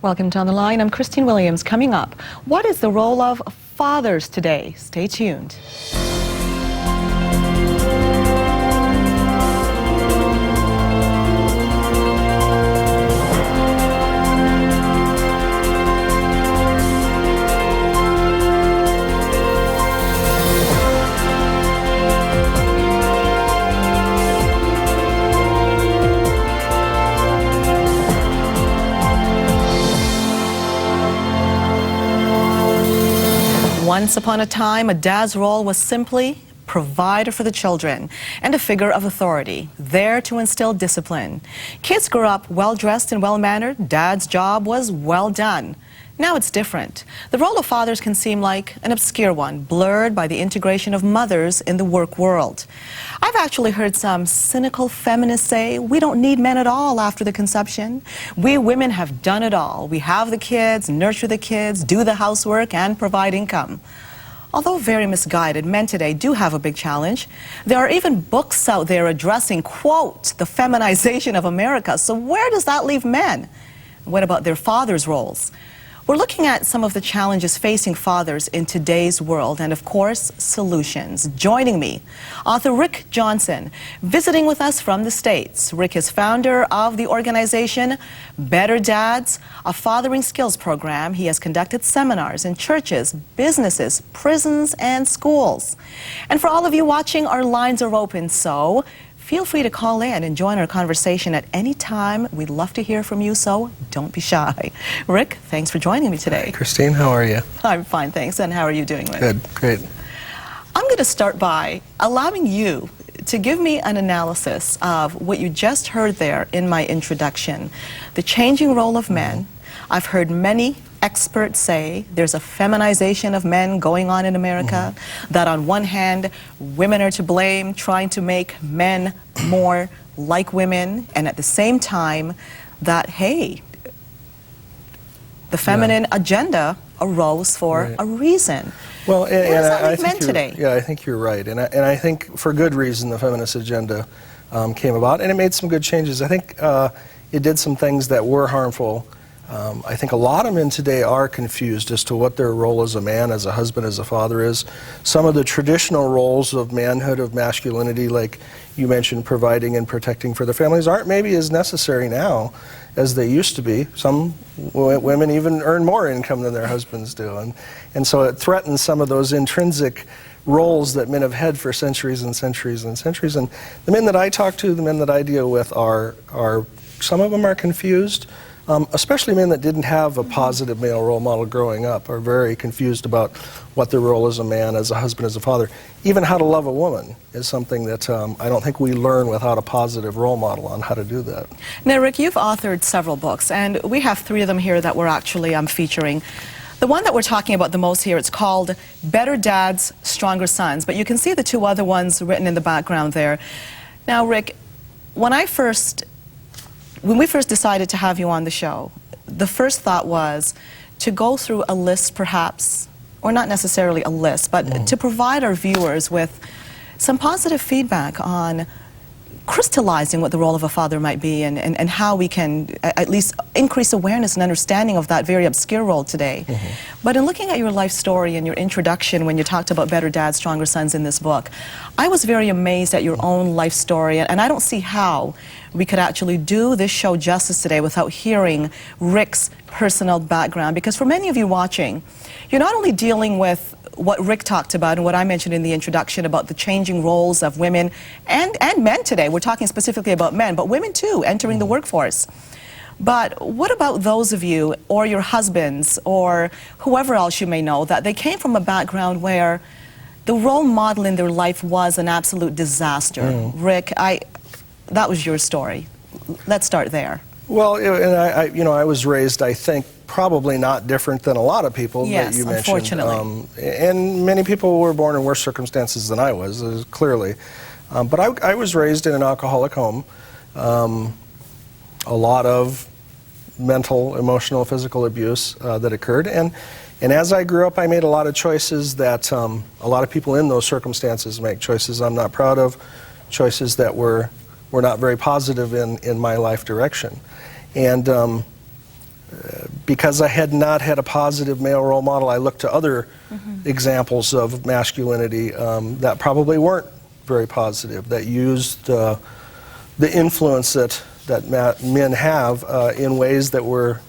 Welcome to On the Line. I'm Christine Williams. Coming up, what is the role of fathers today? Stay tuned. Once upon a time, a dad's role was simply provider for the children and a figure of authority, there to instill discipline. Kids grew up well-dressed and well-mannered. Dad's job was well done. Now it's different. The role of fathers can seem like an obscure one, blurred by the integration of mothers in the work world. I've actually heard some cynical feminists say, we don't need men at all after the conception. We women have done it all. We have the kids, nurture the kids, do the housework, and provide income. Although very misguided, men today do have a big challenge. There are even books out there addressing, quote, the feminization of America. So where does that leave men? What about their fathers' roles? We're looking at some of the challenges facing fathers in today's world and, of course, solutions. Joining me, author Rick Johnson, visiting with us from the States. Rick is founder of the organization Better Dads, a fathering skills program. He has conducted seminars in churches, businesses, prisons, and schools. And for all of you watching, our lines are open, so feel free to call in and join our conversation at any time. We'd love to hear from you, so don't be shy. Rick, thanks for joining me today. Hi, Christine, how are you? I'm fine, thanks. And how are you doing, Rick? Good, great. I'm going to start by allowing you to give me an analysis of what you just heard there in my introduction, the changing role of men. I've heard many experts say there's a feminization of men going on in America, that on one hand, women are to blame, trying to make men more like women, and at the same time, that, hey, the feminine agenda arose for a reason. Well, what does that mean today? Yeah, I think you're right, and I think for good reason the feminist agenda came about, and it made some good changes. I think it did some things that were harmful. I think a lot of men today are confused as to what their role as a man, as a husband, as a father is. Some of the traditional roles of manhood, of masculinity, like you mentioned, providing and protecting for their families, aren't maybe as necessary now as they used to be. Some women even earn more income than their husbands do. And so it threatens some of those intrinsic roles that men have had for centuries and centuries and centuries. And the men that I talk to, the men that I deal with are some of them are confused. Especially men that didn't have a positive male role model growing up are very confused about what their role as a man, as a husband, as a father. Even how to love a woman is something that I don't think we learn without a positive role model on how to do that. Now, Rick, you've authored several books, and we have 3 of them here that we're actually featuring. The one that we're talking about the most here, it's called Better Dads, Stronger Sons, but you can see the 2 other ones written in the background there. Now, Rick, when we first decided to have you on the show, the first thought was to go through a list perhaps, or not necessarily a list, but to provide our viewers with some positive feedback on crystallizing what the role of a father might be and how we can at least increase awareness and understanding of that very obscure role today. But in looking at your life story and your introduction when you talked about Better Dads, Stronger Sons in this book, I was very amazed at your own life story, and I don't see how we could actually do this show justice today without hearing Rick's personal background, because for many of you watching, you're not only dealing with what Rick talked about and what I mentioned in the introduction about the changing roles of women and men today. We're talking specifically about men, but women too entering the workforce. But what about those of you or your husbands or whoever else you may know that they came from a background where the role model in their life was an absolute disaster? Rick, that was your story. Let's start there. Well, and I was raised, I think, probably not different than a lot of people that you mentioned. Unfortunately. And many people were born in worse circumstances than I was, clearly. But I was raised in an alcoholic home. A lot of mental, emotional, physical abuse that occurred. And as I grew up, I made a lot of choices that a lot of people in those circumstances make, choices I'm not proud of, choices that were not very positive in my life direction. And because I had not had a positive male role model, I looked to other examples of masculinity that probably weren't very positive, that used the influence that men have in ways that were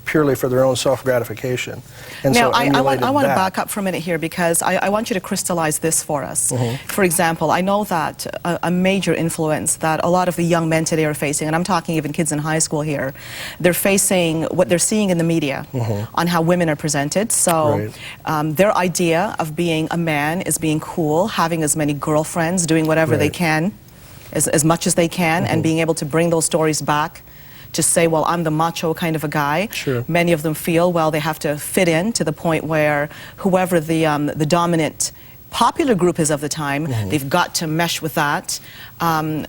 purely for their own self-gratification. And now, so I want to that. back up for a minute here because I want you to crystallize this for us. For example, I know that a major influence that a lot of the young men today are facing, and I'm talking even kids in high school here, they're facing what they're seeing in the media on how women are presented. So their idea of being a man is being cool, having as many girlfriends, doing whatever they can, as much as they can, and being able to bring those stories back to say, well, I'm the macho kind of a guy. Sure. Many of them feel, well, they have to fit in to the point where whoever the dominant popular group is of the time, they've got to mesh with that.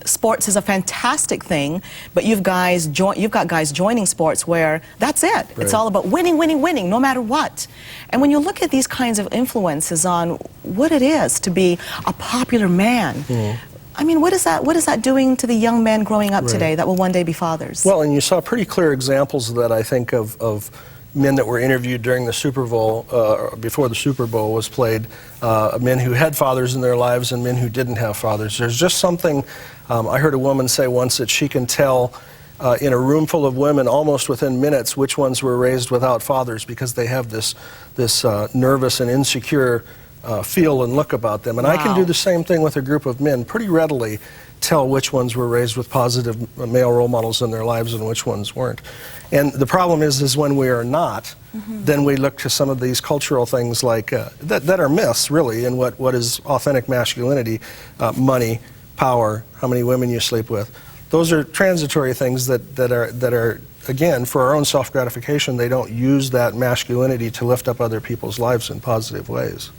Sports is a fantastic thing, but you've got guys joining sports where that's it. It's all about winning, winning, winning, no matter what. And when you look at these kinds of influences on what it is to be a popular man, I mean, what is that doing to the young men growing up today that will one day be fathers? Well, and you saw pretty clear examples of that, I think, of men that were interviewed during the Super Bowl, before the Super Bowl was played, men who had fathers in their lives and men who didn't have fathers. There's just something, I heard a woman say once that she can tell in a room full of women almost within minutes which ones were raised without fathers because they have this nervous and insecure feel and look about them. And I can do the same thing with a group of men, pretty readily tell which ones were raised with positive male role models in their lives and which ones weren't. And the problem is when we are not, then we look to some of these cultural things like that are myths, really, in what is authentic masculinity, money, power, how many women you sleep with. Those are transitory things that are again, for our own self-gratification. They don't use that masculinity to lift up other people's lives in positive ways.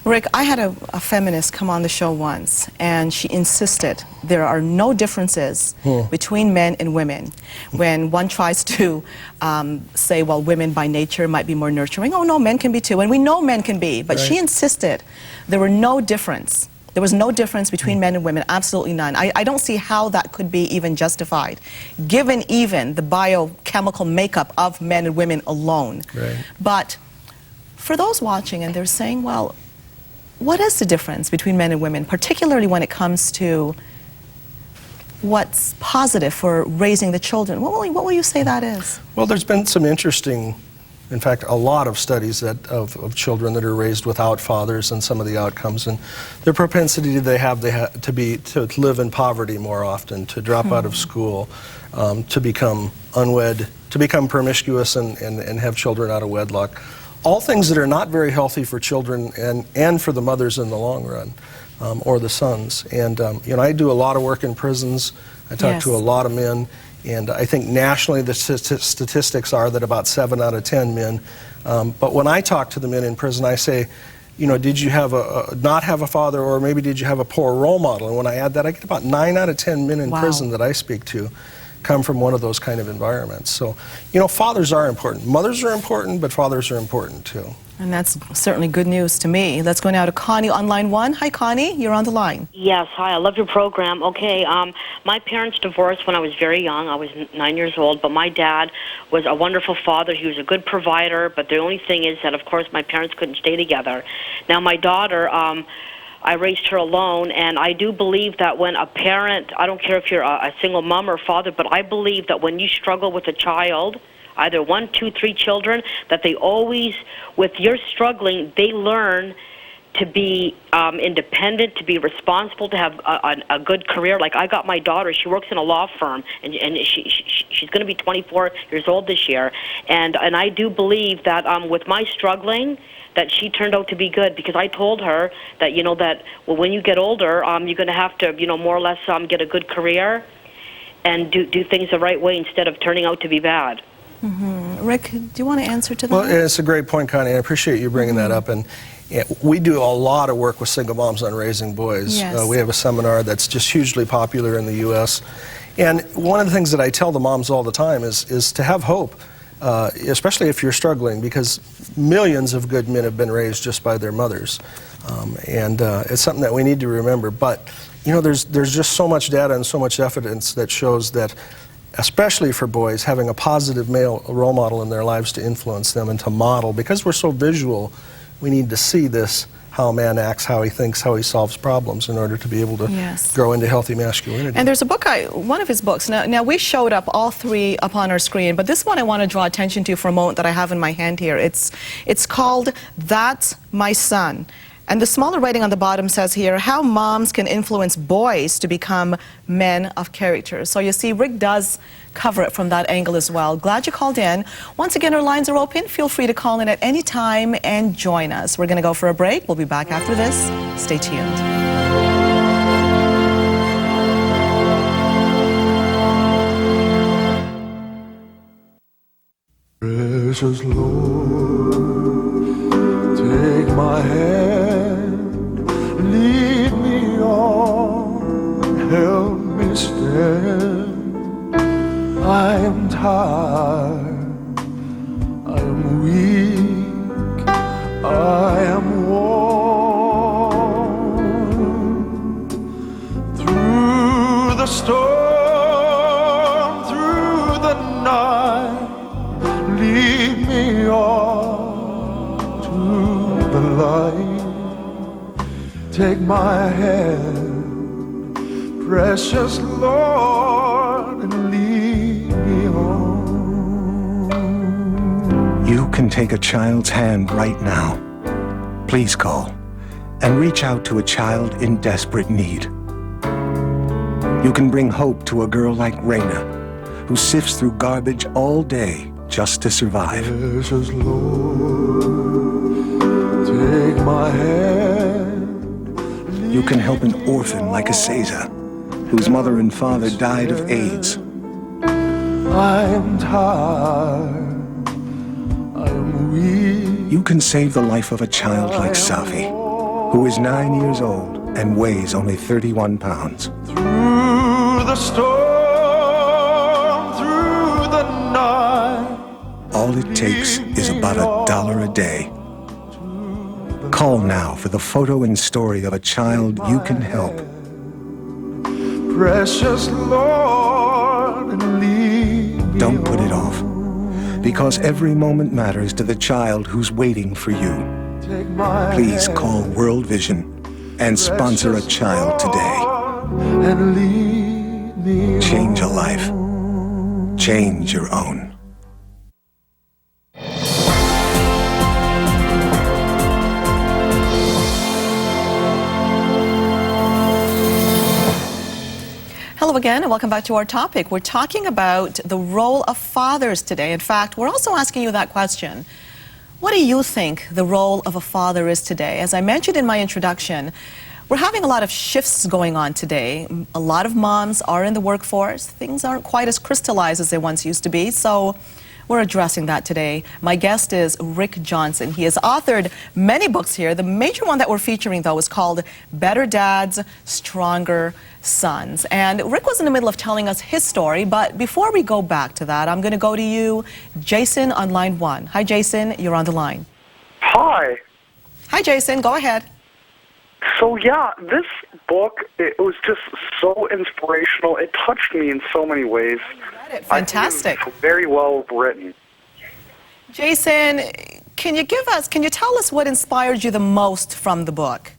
Rick, I had a feminist come on the show once, and she insisted there are no differences between men and women. When one tries to say, well, women by nature might be more nurturing, oh no, men can be too, and we know men can be, but she insisted there were no difference. There was no difference between men and women, absolutely none. I don't see how that could be even justified, given even the biochemical makeup of men and women alone. But for those watching and they're saying, well, what is the difference between men and women, particularly when it comes to what's positive for raising the children? What will you say that is? Well, there's been some interesting, in fact, a lot of studies of children that are raised without fathers and some of the outcomes, and the propensity they have to live in poverty more often, to drop out of school, to become unwed, to become promiscuous and have children out of wedlock. All things that are not very healthy for children and for the mothers in the long run, or the sons. And you know, I do a lot of work in prisons. I talk to a lot of men, and I think nationally the statistics are that about 7 out of 10 men. But when I talk to the men in prison, I say, you know, did you have not have a father, or maybe did you have a poor role model? And when I add that, I get about 9 out of 10 men in prison that I speak to come from one of those kind of environments. So, you know, fathers are important. Mothers are important, but fathers are important too. And that's certainly good news to me. Let's go now to Connie on line 1. Hi, Connie. You're on the line. Yes, hi. I love your program. Okay, my parents divorced when I was very young. I was 9 years old, but my dad was a wonderful father. He was a good provider, but the only thing is that, of course, my parents couldn't stay together. Now, my daughter, I raised her alone, and I do believe that when a parent, I don't care if you're a single mom or father, but I believe that when you struggle with a child, either 1, 2, 3 children, that they always, with your struggling, they learn to be independent, to be responsible, to have a good career. Like I got my daughter, she works in a law firm, and she's going to be 24 years old this year. And I do believe that with my struggling, that she turned out to be good, because I told her that, you know, that well, when you get older, you're going to have to, you know, more or less get a good career and do things the right way instead of turning out to be bad. Rick, do you want to answer to that? Well, it's a great point, Connie. I appreciate you bringing that up. And we do a lot of work with single moms on raising boys. We have a seminar that's just hugely popular in the U.S. And one of the things that I tell the moms all the time is to have hope, especially if you're struggling, because millions of good men have been raised just by their mothers. And it's something that we need to remember. But, you know, there's just so much data and so much evidence that shows that especially for boys, having a positive male role model in their lives to influence them and to model. Because we're so visual, we need to see this, how a man acts, how he thinks, how he solves problems in order to be able to Yes. grow into healthy masculinity. And there's a book, one of his books. Now we showed up all three up on our screen, but this one I want to draw attention to for a moment that I have in my hand here. It's called That's My Son. And the smaller writing on the bottom says here, how moms can influence boys to become men of character. So you see, Rick does cover it from that angle as well. Glad you called in. Once again, our lines are open. Feel free to call in at any time and join us. We're going to go for a break. We'll be back after this. Stay tuned. Precious Lord, take my hand, lead me on, help me stand. I am tired, I am weak, I am worn. Through the storm, through the night, lead me on to the light. Take my hand, precious Lord, and lead me on. You can take a child's hand right now. Please call and reach out to a child in desperate need. You can bring hope to a girl like Raina, who sifts through garbage all day just to survive. Precious Lord, take my hand. You can help an orphan like Aseza, whose mother and father died of AIDS. I am tired, I am weak. You can save the life of a child like Safi, who is 9 years old and weighs only 31 pounds. Through the storm, through the night. All it takes is about $1 a day. Call now for the photo and story of a child you can help. Precious Lord, and lead me Don't put it on. off, because every moment matters to the child who's waiting for you. Take my Please hand, call World Vision and sponsor a child today. and lead me Change a on. life. Change your own. Hello again, and welcome back to our topic. We're talking about the role of fathers today. In fact, we're also asking you that question. What do you think the role of a father is today? As I mentioned in my introduction, we're having a lot of shifts going on today. A lot of moms are in the workforce. Things aren't quite as crystallized as they once used to be, so we're addressing that today. My guest is Rick Johnson. He has authored many books here. The major one that we're featuring, though, is called Better Dads, Stronger Sons. And Rick was in the middle of telling us his story, but before we go back to that, I'm going to go to you, Jason, on line 1. Hi, Jason. You're on the line. Hi. Hi, Jason. Go ahead. So yeah, this book, it was just so inspirational. It touched me in so many ways. Fantastic. I think it was very well written. Jason, can you tell us what inspired you the most from the book?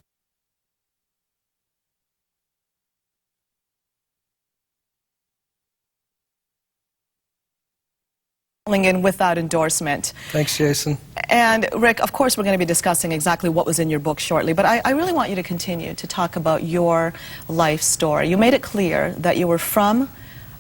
In with that endorsement. Thanks, Jason. And Rick, of course, we're going to be discussing exactly what was in your book shortly, but I really want you to continue to talk about your life story. You made it clear that you were from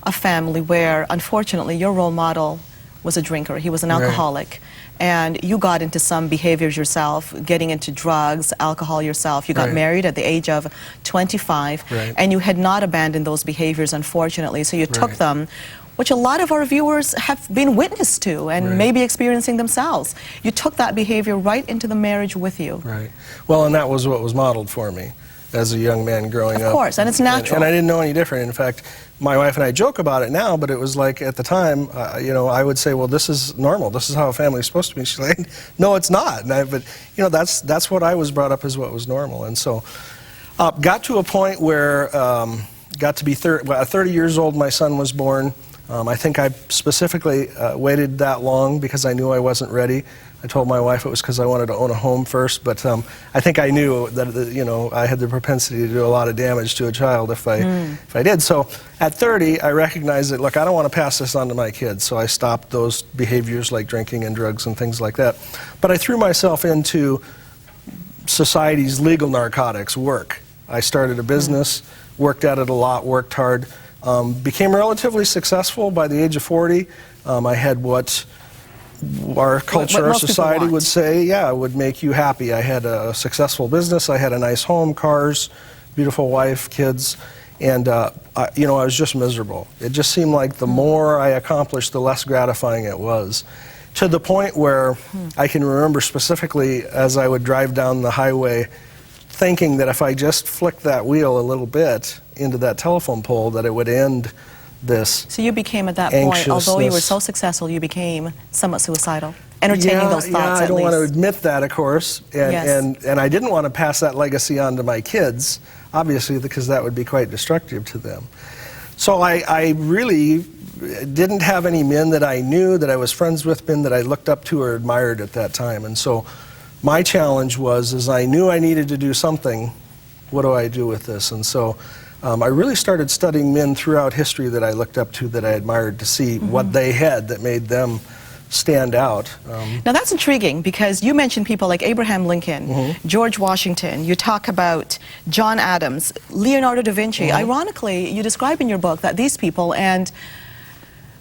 a family where, unfortunately, your role model was a drinker. He was an alcoholic. And you got into some behaviors yourself, getting into drugs, alcohol yourself. You got Right. married at the age of 25, Right. and you had not abandoned those behaviors, unfortunately, so you took Right. them, which a lot of our viewers have been witness to and Right. maybe experiencing themselves. You took that behavior right into the marriage with you. Right. Well, and that was what was modeled for me as a young man growing up. Of course, and it's natural. And I didn't know any different. In fact, my wife and I joke about it now, but it was like at the time, you know, I would say, well, this is normal. This is how a family is supposed to be. She's like, no, it's not. But, you know, that's what I was brought up as what was normal. And so got to a point where, got to be 30 years old, my son was born. I think I specifically waited that long because I knew I wasn't ready. I told my wife it was because I wanted to own a home first, but I think I knew that I had the propensity to do a lot of damage to a child if I did. So at 30, I recognized that, look, I don't want to pass this on to my kids, so I stopped those behaviors like drinking and drugs and things like that. But I threw myself into society's legal narcotics work. I started a business, worked at it a lot, worked hard, became relatively successful by the age of 40. I had what our culture, our society would say, yeah, would make you happy. I had a successful business, I had a nice home, cars, beautiful wife, kids, and I was just miserable. It just seemed like the more I accomplished, the less gratifying it was. To the point where I can remember specifically as I would drive down the highway thinking that if I just flicked that wheel a little bit into that telephone pole that it would end this. So you became at that point, although you were so successful, you became somewhat suicidal, entertaining those thoughts I don't at want to least. admit that, of course, and I didn't want to pass that legacy on to my kids, obviously, because that would be quite destructive to them. So I really didn't have any men that I knew, that I was friends with, men that I looked up to or admired at that time. And so my challenge was, as I knew I needed to do something, what do I do with this? And so I really started studying men throughout history that I looked up to, that I admired, to see what they had that made them stand out. Now that's intriguing, because you mentioned people like Abraham Lincoln, George Washington, you talk about John Adams, Leonardo da Vinci. Ironically, you describe in your book that these people, and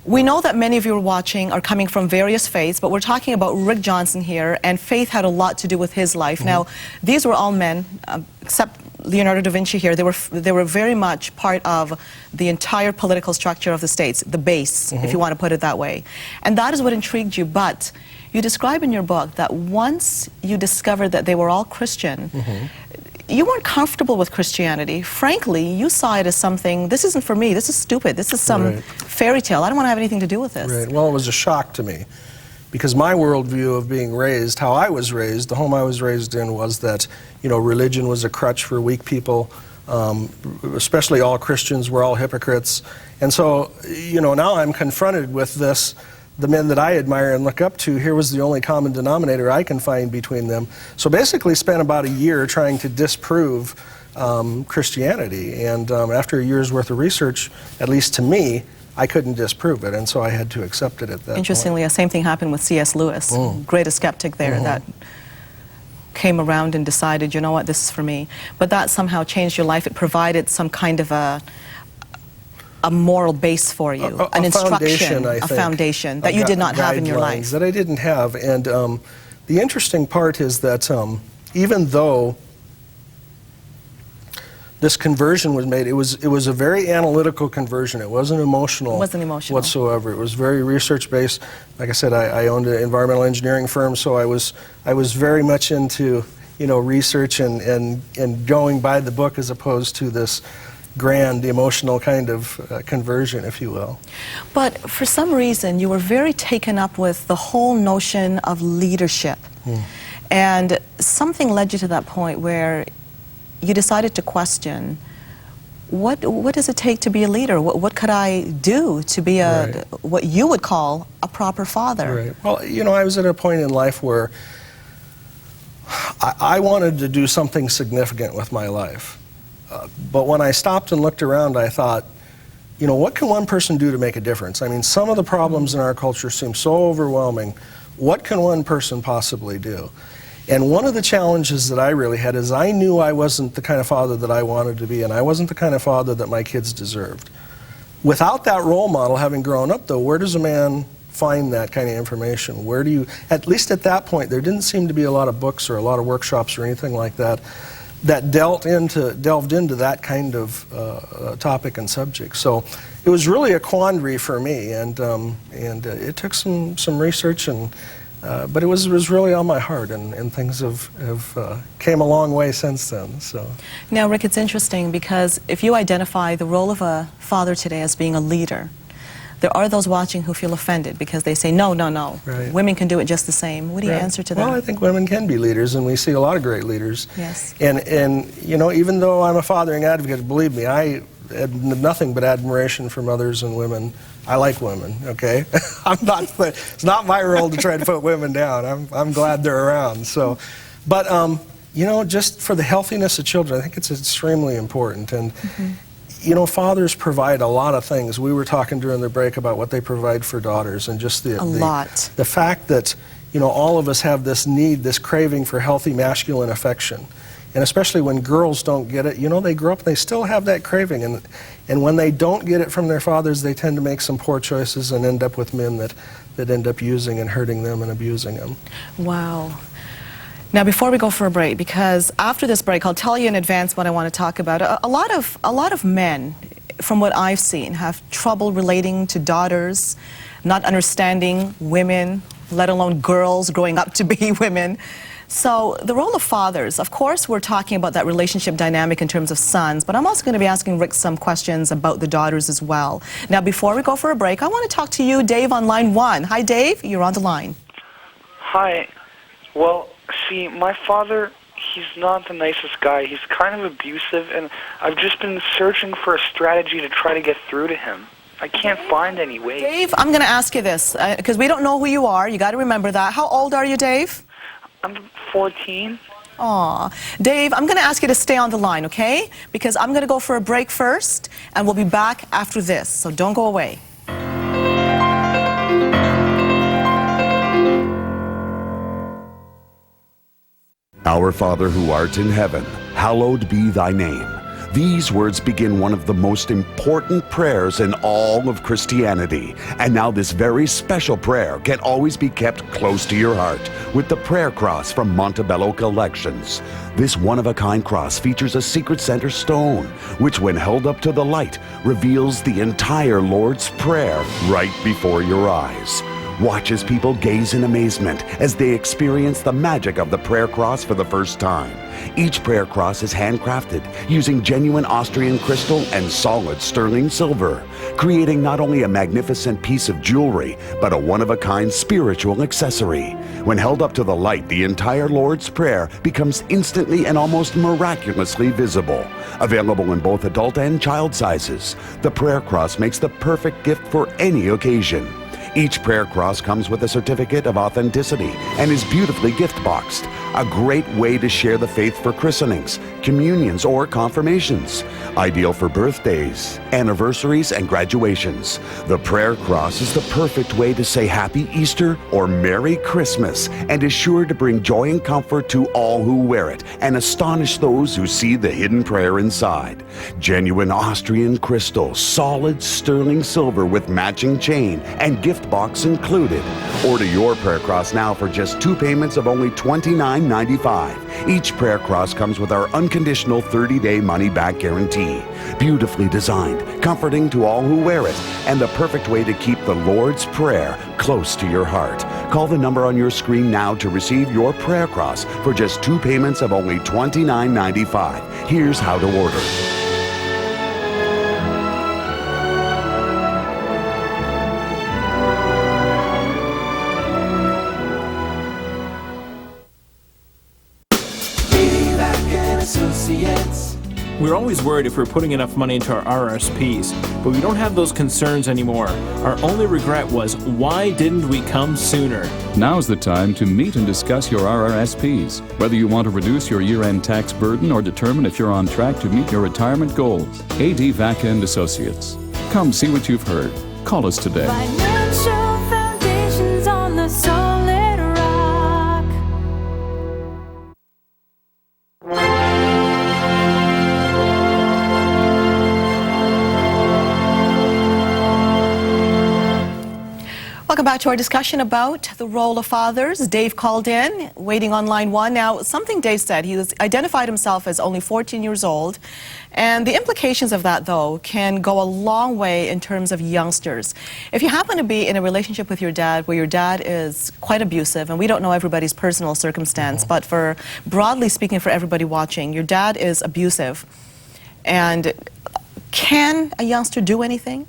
we know that many of you are watching are coming from various faiths, but we're talking about Rick Johnson here, and faith had a lot to do with his life. Now, these were all men, except Leonardo da Vinci here. They were very much part of the entire political structure of the states, the base, if you want to put it that way. And that is what intrigued you. But you describe in your book that once you discovered that they were all Christian, you weren't comfortable with Christianity. Frankly, you saw it as something, this isn't for me, this is stupid, this is some fairy tale, I don't want to have anything to do with this. Right. Well, it was a shock to me, because my worldview of being raised, how I was raised, the home I was raised in, was that, religion was a crutch for weak people, especially all Christians were all hypocrites. And so, now I'm confronted with this. The men that I admire and look up to, here was the only common denominator I can find between them. So basically spent about a year trying to disprove Christianity. And after a year's worth of research, at least to me, I couldn't disprove it, and so I had to accept it at that Interestingly, the same thing happened with C.S. Lewis, greatest skeptic there, that came around and decided, you know what, this is for me. But that somehow changed your life. It provided some kind of a moral base for you, an instruction, a foundation that you did not have in your life. That I didn't have. And the interesting part is that even though this conversion was made, it was a very analytical conversion. It wasn't emotional, whatsoever. It was very research-based. Like I said, I owned an environmental engineering firm, so I was very much into research and going by the book, as opposed to this grand emotional kind of conversion, if you will. But for some reason, you were very taken up with the whole notion of leadership. And something led you to that point where you decided to question, what does it take to be a leader? What could I do to be what you would call a proper father? Right. Well, I was at a point in life where I wanted to do something significant with my life. But when I stopped and looked around, I thought, what can one person do to make a difference? I mean, some of the problems in our culture seem so overwhelming. What can one person possibly do? And one of the challenges that I really had is I knew I wasn't the kind of father that I wanted to be, and I wasn't the kind of father that my kids deserved. Without that role model, having grown up, though, where does a man find that kind of information? Where do you, at least at that point, there didn't seem to be a lot of books or a lot of workshops or anything like that that delved into that kind of topic and subject. So it was really a quandary for me, and it took some research, but it was really on my heart, and things have came a long way since then. So now, Rick, it's interesting because if you identify the role of a father today as being a leader, there are those watching who feel offended because they say, no, women can do it just the same. What do you answer to that? Well, I think women can be leaders, and we see a lot of great leaders. Yes. And even though I'm a fathering advocate, believe me, nothing but admiration for mothers and women. I like women, okay? It's not my role to try to put women down. I'm glad they're around. So, but you know, just for the healthiness of children, I think it's extremely important. And you know, fathers provide a lot of things. We were talking during the break about what they provide for daughters, and just the fact that, you know, all of us have this need, this craving for healthy masculine affection. And especially when girls don't get it, you know, they grow up and they still have that craving. And when they don't get it from their fathers, they tend to make some poor choices and end up with men that end up using and hurting them and abusing them. Wow. Now, before we go for a break, because after this break, I'll tell you in advance what I want to talk about. A lot of men, from what I've seen, have trouble relating to daughters, not understanding women, let alone girls growing up to be women. So the role of fathers, of course, we're talking about that relationship dynamic in terms of sons, but I'm also going to be asking Rick some questions about the daughters as well. Now, before we go for a break, I want to talk to you, Dave, on line 1. Hi, Dave. You're on the line. Hi. Well, see, my father, he's not the nicest guy. He's kind of abusive, and I've just been searching for a strategy to try to get through to him. I can't find any way. Dave, I'm going to ask you this, because we don't know who you are. You got to remember that. How old are you, Dave? I'm 14. Aw. Dave, I'm going to ask you to stay on the line, okay? Because I'm going to go for a break first, and we'll be back after this, so don't go away. Our Father who art in heaven, hallowed be thy name. These words begin one of the most important prayers in all of Christianity. And now this very special prayer can always be kept close to your heart with the prayer cross from Montebello Collections. This one-of-a-kind cross features a secret center stone, which when held up to the light, reveals the entire Lord's Prayer right before your eyes. Watch as people gaze in amazement as they experience the magic of the prayer cross for the first time. Each prayer cross is handcrafted using genuine Austrian crystal and solid sterling silver, creating not only a magnificent piece of jewelry, but a one-of-a-kind spiritual accessory. When held up to the light, the entire Lord's Prayer becomes instantly and almost miraculously visible. Available in both adult and child sizes, the prayer cross makes the perfect gift for any occasion. Each prayer cross comes with a certificate of authenticity and is beautifully gift boxed. A great way to share the faith for christenings, communions, or confirmations. Ideal for birthdays, anniversaries, and graduations. The prayer cross is the perfect way to say Happy Easter or Merry Christmas and is sure to bring joy and comfort to all who wear it and astonish those who see the hidden prayer inside. Genuine Austrian crystal, solid sterling silver with matching chain and gift box included. Order your prayer cross now for just 2 payments of only $29.95. Each prayer cross comes with our unconditional 30-day money-back guarantee. Beautifully designed, comforting to all who wear it, and the perfect way to keep the Lord's Prayer close to your heart. Call the number on your screen now to receive your prayer cross for just 2 payments of only $29.95. Here's how to order. We're always worried if we're putting enough money into our RRSPs, but we don't have those concerns anymore. Our only regret was, why didn't we come sooner? Now's the time to meet and discuss your RRSPs. Whether you want to reduce your year-end tax burden or determine if you're on track to meet your retirement goals. AD Vaca & Associates. Come see what you've heard. Call us today. Financial foundations on the solid rock. Welcome back to our discussion about the role of fathers. Dave called in, waiting on line 1. Now, something Dave said, he identified himself as only 14 years old, and the implications of that, though, can go a long way in terms of youngsters. If you happen to be in a relationship with your dad where your dad is quite abusive, and we don't know everybody's personal circumstance, but for broadly speaking for everybody watching, your dad is abusive, and can a youngster do anything?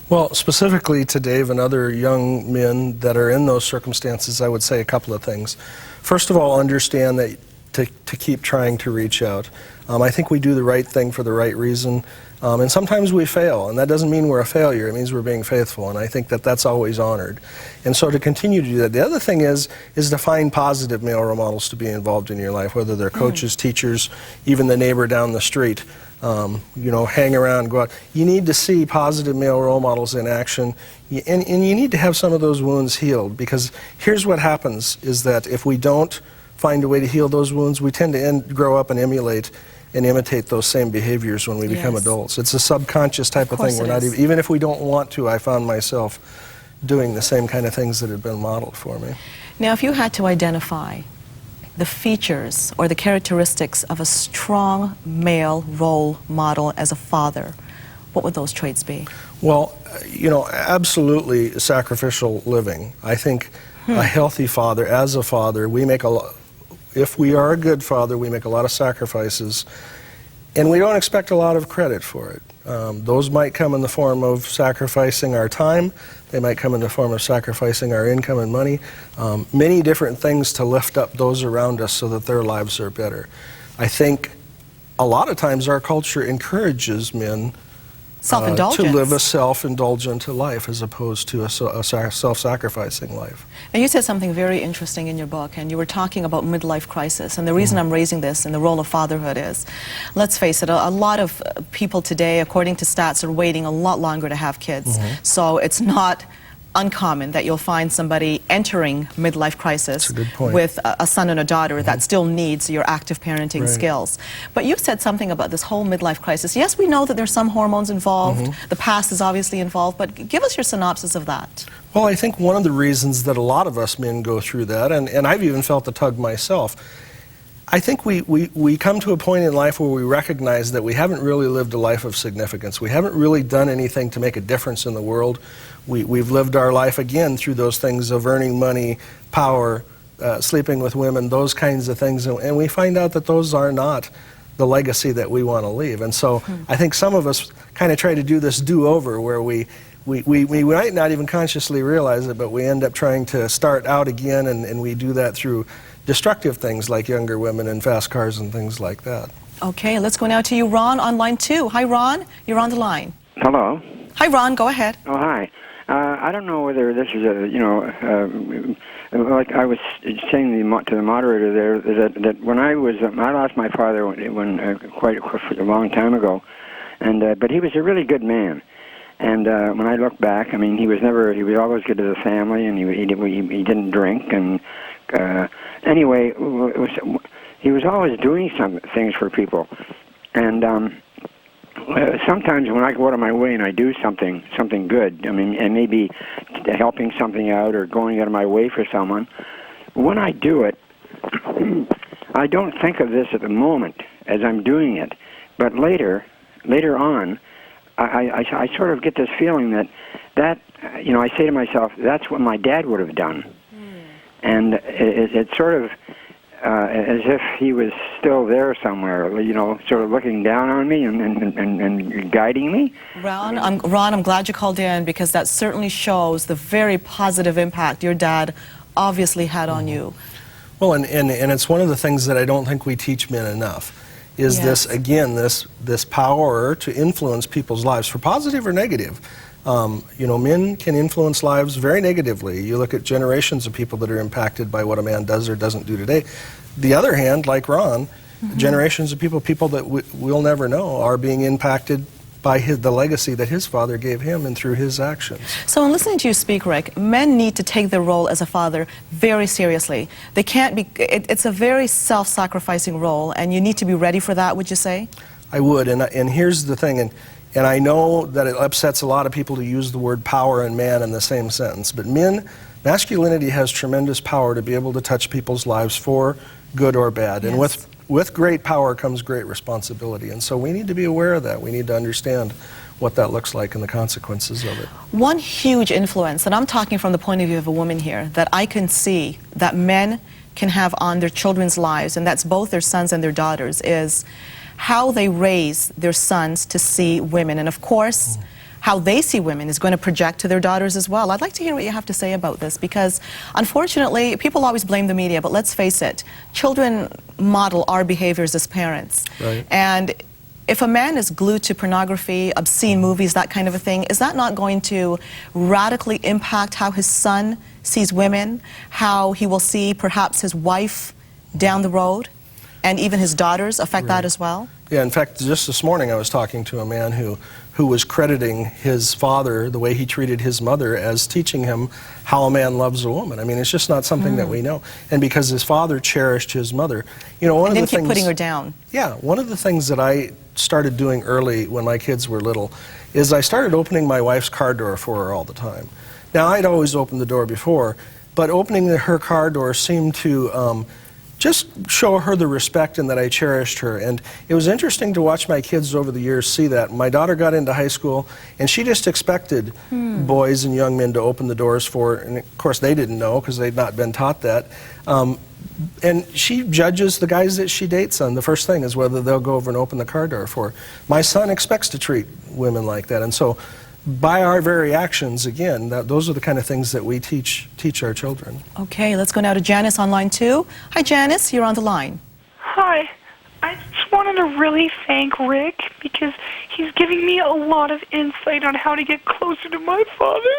Well, specifically to Dave and other young men that are in those circumstances, I would say a couple of things. First of all, understand that to keep trying to reach out. I think we do the right thing for the right reason, and sometimes we fail, and that doesn't mean we're a failure. It means we're being faithful, and I think that that's always honored. And so to continue to do that. The other thing is to find positive male role models to be involved in your life, whether they're coaches, teachers, even the neighbor down the street. You know, hang around, go out. You need to see positive male role models in action, and you need to have some of those wounds healed, because here's what happens is that if we don't find a way to heal those wounds, we tend to grow up and emulate and imitate those same behaviors when we become adults. It's a subconscious type of thing. We're not even if we don't want to. I found myself doing the same kind of things that had been modeled for me. Now, if you had to identify the features or the characteristics of a strong male role model as a father, what would those traits be? Well, you know, absolutely sacrificial living. I think a healthy father, as a father, we make a lot. If we are a good father, we make a lot of sacrifices, and we don't expect a lot of credit for it. Those might come in the form of sacrificing our time. They might come in the form of sacrificing our income and money. Many different things to lift up those around us so that their lives are better. I think a lot of times our culture encourages men to live a self-indulgent life as opposed to a self-sacrificing life. Now, you said something very interesting in your book, and you were talking about midlife crisis. And the reason I'm raising this and the role of fatherhood is, let's face it, a lot of people today, according to stats, are waiting a lot longer to have kids. So it's not uncommon that you'll find somebody entering midlife crisis with a son and a daughter that still needs your active parenting skills. But you said something about this whole midlife crisis. Yes, we know that there's some hormones involved. The past is obviously involved, but give us your synopsis of that. Well, I think one of the reasons that a lot of us men go through that, and I've even felt the tug myself, I think we come to a point in life where we recognize that we haven't really lived a life of significance. We haven't really done anything to make a difference in the world. We've lived our life, again, through those things of earning money, power, sleeping with women, those kinds of things, and we find out that those are not the legacy that we want to leave. And so I think some of us kind of try to do this do-over where we might not even consciously realize it, but we end up trying to start out again, and we do that through destructive things like younger women and fast cars and things like that. Okay, let's go now to you, Ron, on line 2. Hi, Ron. You're on the line. Hello. Hi, Ron. Go ahead. Oh, hi. I don't know whether this is a, like I was saying to the moderator there, that when I lost my father when quite a long time ago, and but he was a really good man. And when I look back, I mean, he was always good to the family, and he didn't drink, and anyway, he was always doing some things for people. And sometimes when I go out of my way and I do something good, I mean, and maybe helping something out or going out of my way for someone, when I do it, I don't think of this at the moment as I'm doing it, but later on, I sort of get this feeling that I say to myself, that's what my dad would have done. And it's sort of as if he was still there somewhere, sort of looking down on me and guiding me. Ron, I'm glad you called in, because that certainly shows the very positive impact your dad obviously had on you. Well, and it's one of the things that I don't think we teach men enough, is this power to influence people's lives, for positive or negative. Men can influence lives very negatively. You look at generations of people that are impacted by what a man does or doesn't do today. The other hand, like Ron, generations of people that we'll never know are being impacted by the legacy that his father gave him and through his actions. So in listening to you speak, Rick, men need to take their role as a father very seriously. They can't be, it's a very self-sacrificing role, and you need to be ready for that, would you say? I would, and here's the thing, and I know that it upsets a lot of people to use the word power and man in the same sentence, but masculinity has tremendous power to be able to touch people's lives for good or bad. And with great power comes great responsibility. And so we need to be aware of that. We need to understand what that looks like and the consequences of it. One huge influence, and I'm talking from the point of view of a woman here, that I can see that men can have on their children's lives, and that's both their sons and their daughters, is how they raise their sons to see women. And of course, how they see women is going to project to their daughters as well. I'd like to hear what you have to say about this, because unfortunately, people always blame the media, but let's face it, children model our behaviors as parents. Right. And if a man is glued to pornography, obscene movies, that kind of a thing, is that not going to radically impact how his son sees women, how he will see perhaps his wife down the road, and even his daughters affect that as well? Yeah, in fact, just this morning I was talking to a man who was crediting his father, the way he treated his mother, as teaching him how a man loves a woman. I mean, it's just not something that we know. And because his father cherished his mother, you know, one And of didn't the keep things, putting her down. Yeah, one of the things that I started doing early when my kids were little is I started opening my wife's car door for her all the time. Now, I'd always opened the door before, but opening her car door seemed to just show her the respect and that I cherished her. And it was interesting to watch my kids over the years see that. My daughter got into high school, and she just expected boys and young men to open the doors for her. And of course, they didn't know because they'd not been taught that. And she judges the guys that she dates on. The first thing is whether they'll go over and open the car door for her. My son expects to treat women like that. And so by our very actions, again, those are the kind of things that we teach our children. Okay, let's go now to Janice on line 2. Hi, Janice, you're on the line. Hi. I just wanted to really thank Rick because he's giving me a lot of insight on how to get closer to my father.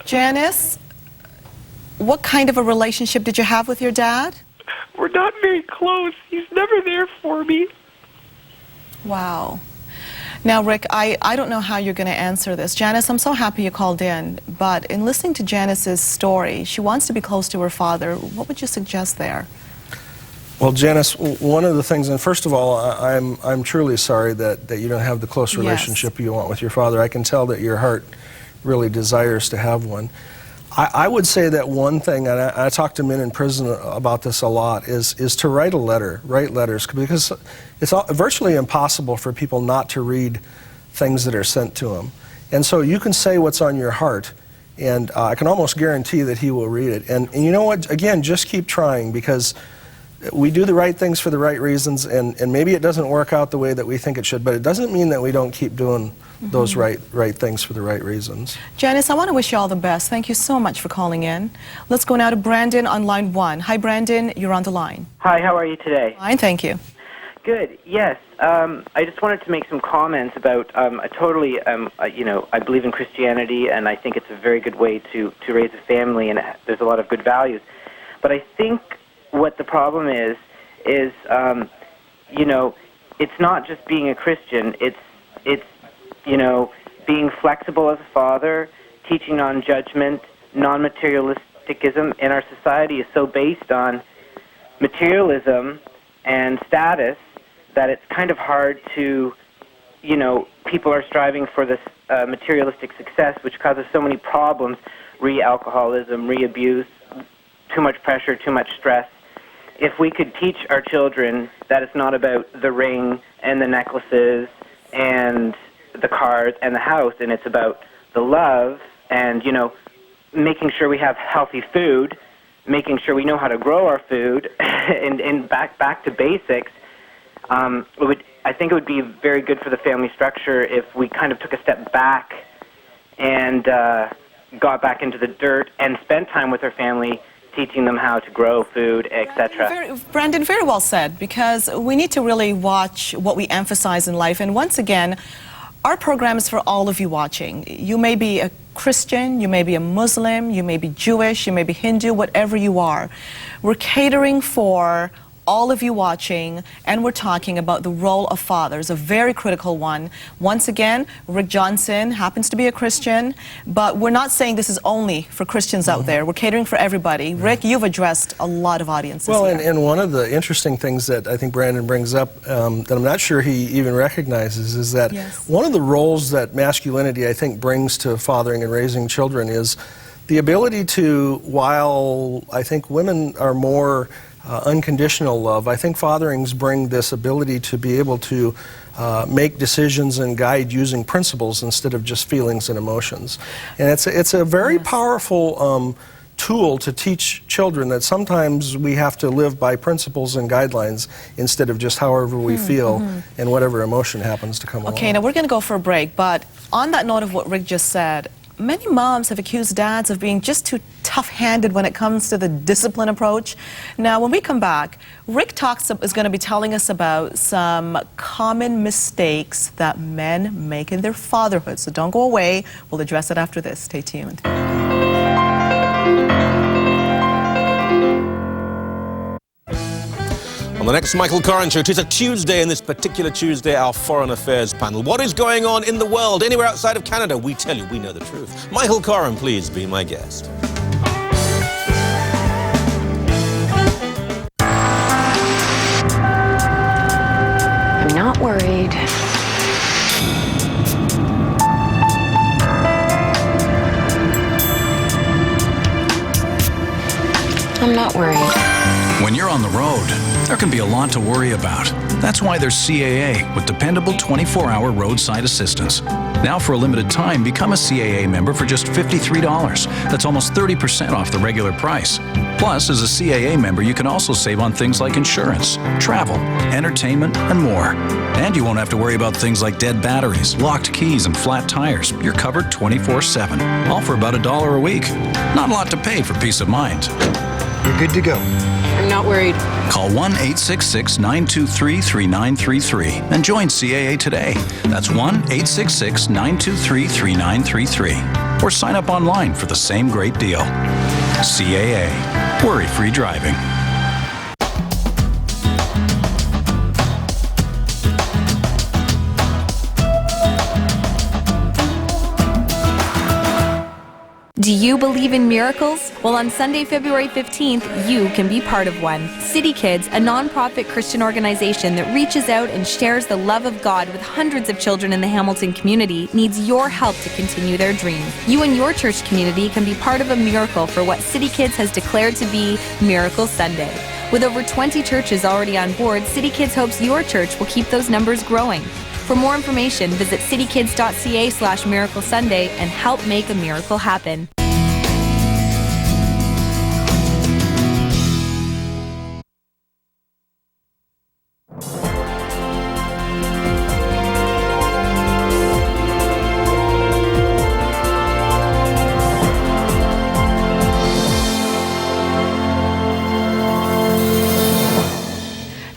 Janice, what kind of a relationship did you have with your dad? We're not very close. He's never there for me. Wow. Now, Rick, I don't know how you're going to answer this. Janice, I'm so happy you called in, but in listening to Janice's story, she wants to be close to her father. What would you suggest there? Well, Janice, one of the things, and first of all, I'm truly sorry that you don't have the close relationship you want with your father. I can tell that your heart really desires to have one. I would say that one thing, and I talk to men in prison about this a lot, is to write a letter, write letters, because it's virtually impossible for people not to read things that are sent to them. And so you can say what's on your heart, and I can almost guarantee that he will read it. And you know what, again, just keep trying, because we do the right things for the right reasons, and maybe it doesn't work out the way that we think it should, but it doesn't mean that we don't keep doing those right things for the right reasons. Janice, I want to wish you all the best. Thank you so much for calling in. Let's go now to Brandon on line 1. Hi, Brandon, you're on the line. Hi, how are you today? Fine, thank you. Good, yes. I just wanted to make some comments about, I believe in Christianity, and I think it's a very good way to raise a family, and there's a lot of good values. But I think what the problem is, it's not just being a Christian, it's being flexible as a father, teaching non-judgment, non-materialisticism, and our society is so based on materialism and status that it's kind of hard to, people are striving for this materialistic success, which causes so many problems, re-alcoholism, re-abuse, too much pressure, too much stress. If we could teach our children that it's not about the ring and the necklaces and the cars and the house, and it's about the love and, making sure we have healthy food, making sure we know how to grow our food, and back to basics, I think it would be very good for the family structure if we kind of took a step back and got back into the dirt and spent time with our family, teaching them how to grow food, etc. Brandon, very well said, because we need to really watch what we emphasize in life. And once again, our program is for all of you watching. You may be a Christian, you may be a Muslim, you may be Jewish, you may be Hindu, whatever you are. We're catering for all of you watching, and we're talking about the role of fathers, a very critical one. Once again, Rick Johnson happens to be a Christian, but we're not saying this is only for Christians out there. We're catering for everybody. Rick, you've addressed a lot of audiences. Well, here. and one of the interesting things that I think Brandon brings up that I'm not sure he even recognizes is that one of the roles that masculinity, I think, brings to fathering and raising children is the ability to, while I think women are more unconditional love, I think fatherings bring this ability to be able to make decisions and guide using principles instead of just feelings and emotions. And it's a very powerful tool to teach children that sometimes we have to live by principles and guidelines instead of just however we feel and whatever emotion happens to come along. Okay, now we're going to go for a break, but on that note of what Rick just said, many moms have accused dads of being just too tough-handed when it comes to the discipline approach. Now, when we come back, Rick is going to be telling us about some common mistakes that men make in their fatherhood. So don't go away. We'll address it after this. Stay tuned. On the next Michael Koren Show, it is a Tuesday, and this particular Tuesday, our Foreign Affairs panel. What is going on in the world, anywhere outside of Canada? We tell you, we know the truth. Michael Koren, please be my guest. I'm not worried. I'm not worried. When you're on the road, there can be a lot to worry about. That's why there's CAA with dependable 24-hour roadside assistance. Now for a limited time, become a CAA member for just $53. That's almost 30% off the regular price. Plus, as a CAA member, you can also save on things like insurance, travel, entertainment, and more. And you won't have to worry about things like dead batteries, locked keys, and flat tires. You're covered 24/7, all for about $1 a week. Not a lot to pay for peace of mind. You're good to go. I'm not worried. Call 1-866-923-3933 and join CAA today. That's 1-866-923-3933. Or sign up online for the same great deal. CAA. Worry-free driving. Do you believe in miracles? Well, on Sunday, February 15th, you can be part of one. City Kids, a nonprofit Christian organization that reaches out and shares the love of God with hundreds of children in the Hamilton community, needs your help to continue their dream. You and your church community can be part of a miracle for what City Kids has declared to be Miracle Sunday. With over 20 churches already on board, City Kids hopes your church will keep those numbers growing. For more information, visit citykids.ca/Miracle Sunday and help make a miracle happen.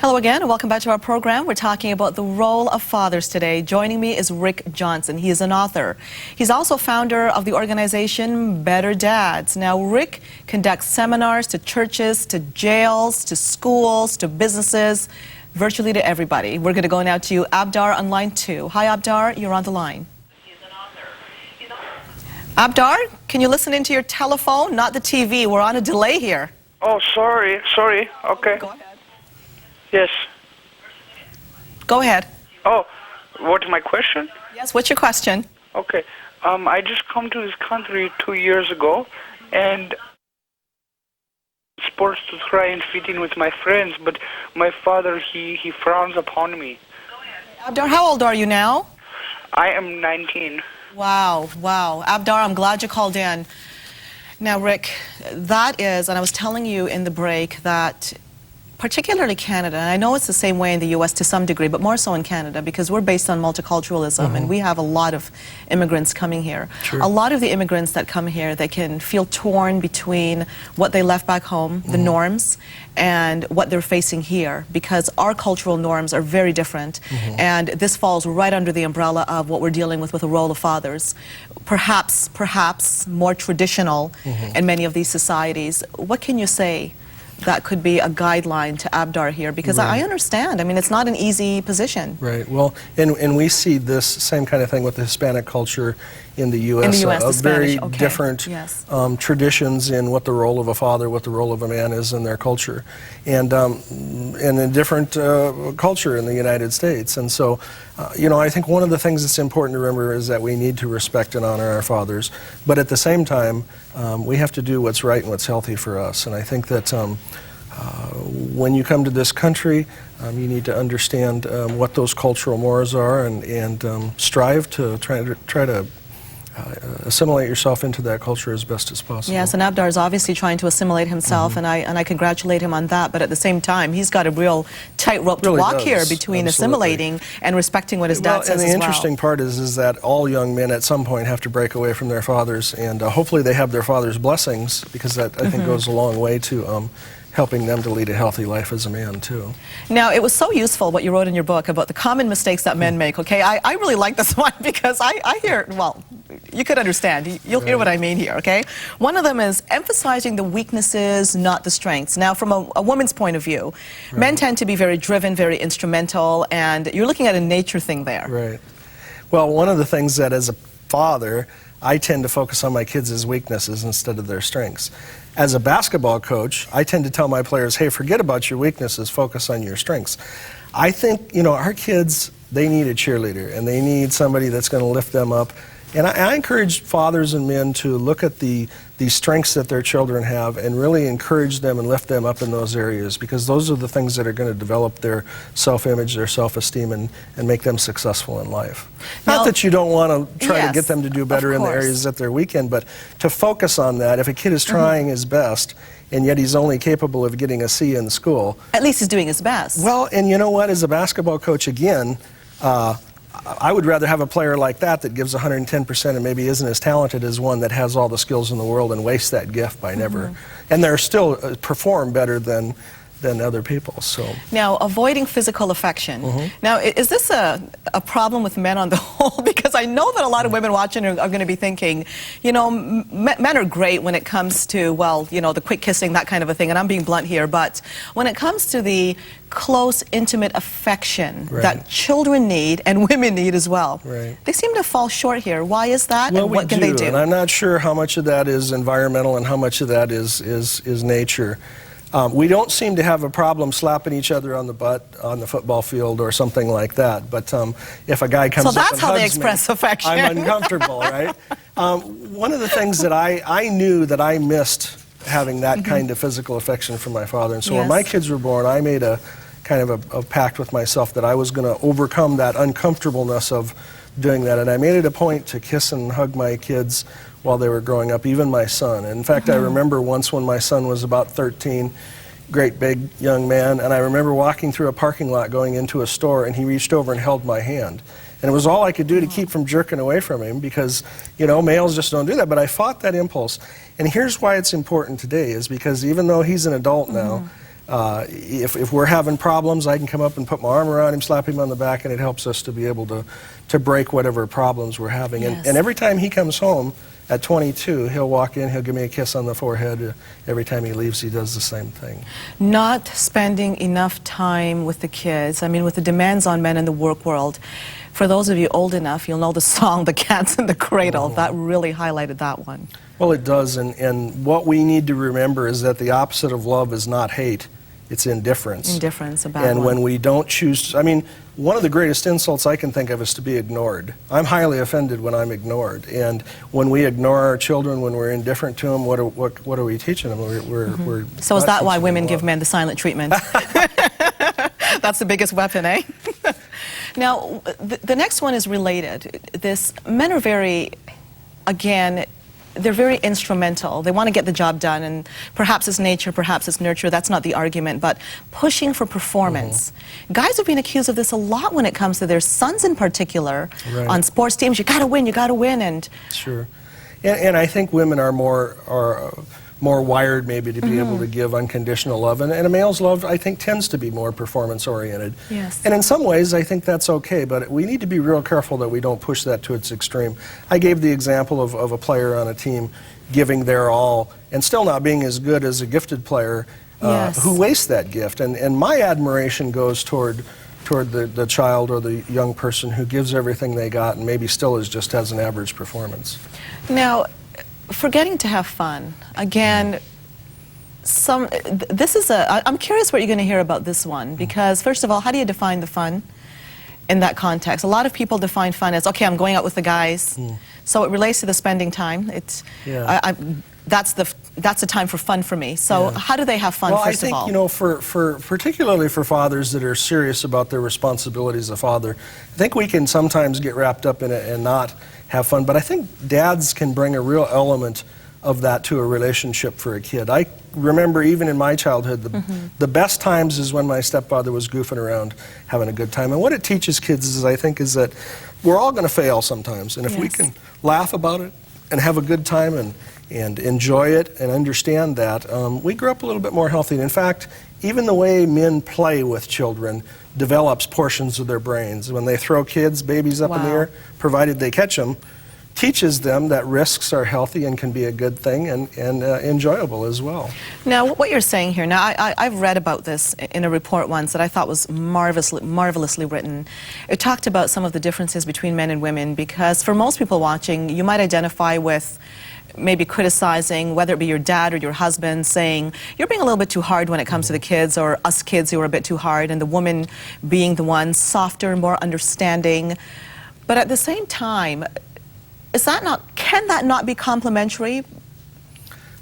Hello again, and welcome back to our program. We're talking about the role of fathers today. Joining me is Rick Johnson. He is an author. He's also founder of the organization Better Dads. Now, Rick conducts seminars to churches, to jails, to schools, to businesses, virtually to everybody. We're going to go now to Abdar on line 2. Hi, Abdar. You're on the line. Abdar, can you listen into your telephone? Not the TV. We're on a delay here. Oh, sorry. Okay. Go ahead. Yes. Go ahead. Oh, what's my question? Yes, what's your question? Okay. I just come to this country 2 years ago, and sports to try and fit in with my friends, but my father, he frowns upon me. Abdar, how old are you now? I am 19. Wow. Abdar, I'm glad you called in. Now, Rick, that is, and I was telling you in the break that particularly Canada, and I know it's the same way in the U.S. to some degree, but more so in Canada because we're based on multiculturalism and we have a lot of immigrants coming here. Sure. A lot of the immigrants that come here, they can feel torn between what they left back home, the norms, and what they're facing here because our cultural norms are very different and this falls right under the umbrella of what we're dealing with the role of fathers. Perhaps more traditional in many of these societies. What can you say that could be a guideline to Abdar here? Because I understand. I mean, it's not an easy position. Right. Well, and we see this same kind of thing with the Hispanic culture in the U.S. In the U.S., the very Spanish, different traditions in what the role of a father, what the role of a man is in their culture, and a different culture in the United States. And so, you know, I think one of the things that's important to remember is that we need to respect and honor our fathers, but at the same time, we have to do what's right and what's healthy for us. And I think that when you come to this country, you need to understand what those cultural mores are and strive to try to assimilate yourself into that culture as best as possible. Yes, and Abdar is obviously trying to assimilate himself, and I congratulate him on that. But at the same time, he's got a real tightrope to Really walk does, here between absolutely. assimilating and respecting what his dad says and the as well. interesting part is that all young men at some point have to break away from their fathers, and hopefully they have their father's blessings, because that I think goes a long way to helping them to lead a healthy life as a man too. Now, it was so useful what you wrote in your book about the common mistakes that men make, okay? I really like this one because I hear, well, you could understand. You'll hear what I mean here, okay? One of them is emphasizing the weaknesses, not the strengths. Now, from a woman's point of view, men tend to be very driven, very instrumental, and you're looking at a nature thing there. Right. Well, one of the things that as a father, I tend to focus on my kids' weaknesses instead of their strengths. As a basketball coach, I tend to tell my players, hey, forget about your weaknesses, focus on your strengths. I think, you know, our kids, they need a cheerleader, and they need somebody that's going to lift them up. And I encourage fathers and men to look at the strengths that their children have and really encourage them and lift them up in those areas, because those are the things that are going to develop their self-image, their self-esteem, and make them successful in life. Now, Not that you don't want to try to yes, get them to do better of in the course. areas that they're weak in, but to focus on that. If a kid is trying his best, and yet he's only capable of getting a C in school. At least he's doing his best. Well, and you know what, as a basketball coach, again, I would rather have a player like that gives 110% and maybe isn't as talented as one that has all the skills in the world and wastes that gift by never. And they're still perform better than other people. So Now, avoiding physical affection. Now, is this a problem with men on the whole? Because I know that a lot of women watching are going to be thinking, you know, men are great when it comes to, well, you know, the quick kissing, that kind of a thing, and I'm being blunt here, but when it comes to the close, intimate affection that children need and women need as well, they seem to fall short here. Why is that, well, and what can we they do, do? and I'm not sure how much of that is environmental and how much of that is nature. We don't seem to have a problem slapping each other on the butt on the football field or something like that. But if a guy comes So up that's and how they hugs express me, affection. I'm uncomfortable, right? One of the things that I knew that I missed having that kind of physical affection from my father. And so when my kids were born, I made a kind of a pact with myself that I was going to overcome that uncomfortableness of doing that. And I made it a point to kiss and hug my kids while they were growing up, even my son. In fact, I remember once when my son was about 13, great big young man, and I remember walking through a parking lot going into a store, and he reached over and held my hand. And it was all I could do to keep from jerking away from him, because, you know, males just don't do that. But I fought that impulse. And here's why it's important today, is because even though he's an adult now, if we're having problems, I can come up and put my arm around him, slap him on the back, and it helps us to be able to break whatever problems we're having. And every time he comes home at 22, he'll walk in, he'll give me a kiss on the forehead. Every time he leaves, he does the same thing. Not spending enough time with the kids. I mean, with the demands on men in the work world, for those of you old enough, you'll know the song, The Cat's in the Cradle. That really highlighted that one. Well, it does, and what we need to remember is that the opposite of love is not hate, it's indifference. Indifference, a bad And one. when we don't choose, I mean, one of the greatest insults I can think of is to be ignored. I'm highly offended when I'm ignored, and when we ignore our children, when we're indifferent to them, what are we teaching them? We're So is not that why teaching women them give love. men the silent treatment? That's the biggest weapon, eh? Now, the next one is related. Men are very, again, they're very instrumental. They want to get the job done, and perhaps it's nature, perhaps it's nurture. That's not the argument, but pushing for performance. Guys have been accused of this a lot when it comes to their sons in particular. On sports teams, you got to win, and Sure. And I think women are more wired maybe to be able to give unconditional love, and a male's love, I think, tends to be more performance oriented. Yes. And in some ways I think that's okay, but we need to be real careful that we don't push that to its extreme. I gave the example of a player on a team giving their all and still not being as good as a gifted player who wastes that gift, and my admiration goes toward the child or the young person who gives everything they got and maybe still just has an average performance. Now, forgetting to have fun. Again, I'm curious what you're going to hear about this one, because first of all, how do you define the fun in that context? A lot of people define fun as, okay, I'm going out with the guys, so it relates to the spending time. that's the time for fun for me. So how do they have fun, well, first I think, of all? you know, for particularly for fathers that are serious about their responsibilities as a father, I think we can sometimes get wrapped up in it and not have fun. But I think dads can bring a real element of that to a relationship for a kid. I remember even in my childhood, the best times is when my stepfather was goofing around, having a good time. And what it teaches kids is, I think, is that we're all going to fail sometimes. And if we can laugh about it and have a good time and enjoy it and understand that, we grow up a little bit more healthy. And in fact, even the way men play with children develops portions of their brains. When they throw babies up in the air, provided they catch them, teaches them that risks are healthy and can be a good thing and enjoyable as well. Now, what you're saying here, now I've read about this in a report once that I thought was marvelously written. It talked about some of the differences between men and women, because for most people watching, you might identify with maybe criticizing, whether it be your dad or your husband, saying, you're being a little bit too hard when it comes to the kids, or us kids who are a bit too hard, and the woman being the one softer, more understanding. But at the same time, can that not be complementary?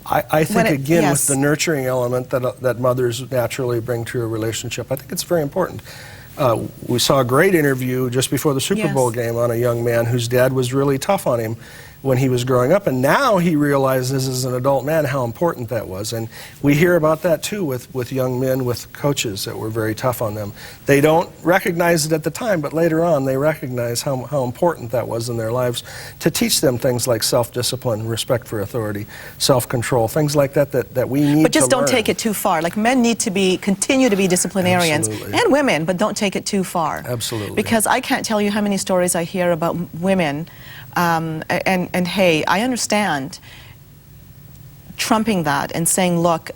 I think, again, with the nurturing element that mothers naturally bring to a relationship, I think it's very important. We saw a great interview just before the Super Bowl game on a young man whose dad was really tough on him when he was growing up, and now he realizes as an adult man how important that was. And we hear about that too with young men, with coaches that were very tough on them. They don't recognize it at the time, but later on they recognize how important that was in their lives, to teach them things like self-discipline, respect for authority, self-control, things like that we need to learn. But just don't take it too far. Like, men need to continue to be disciplinarians, and women, but don't take it too far. Absolutely. Because I can't tell you how many stories I hear about women, and hey, I understand trumping that and saying, look,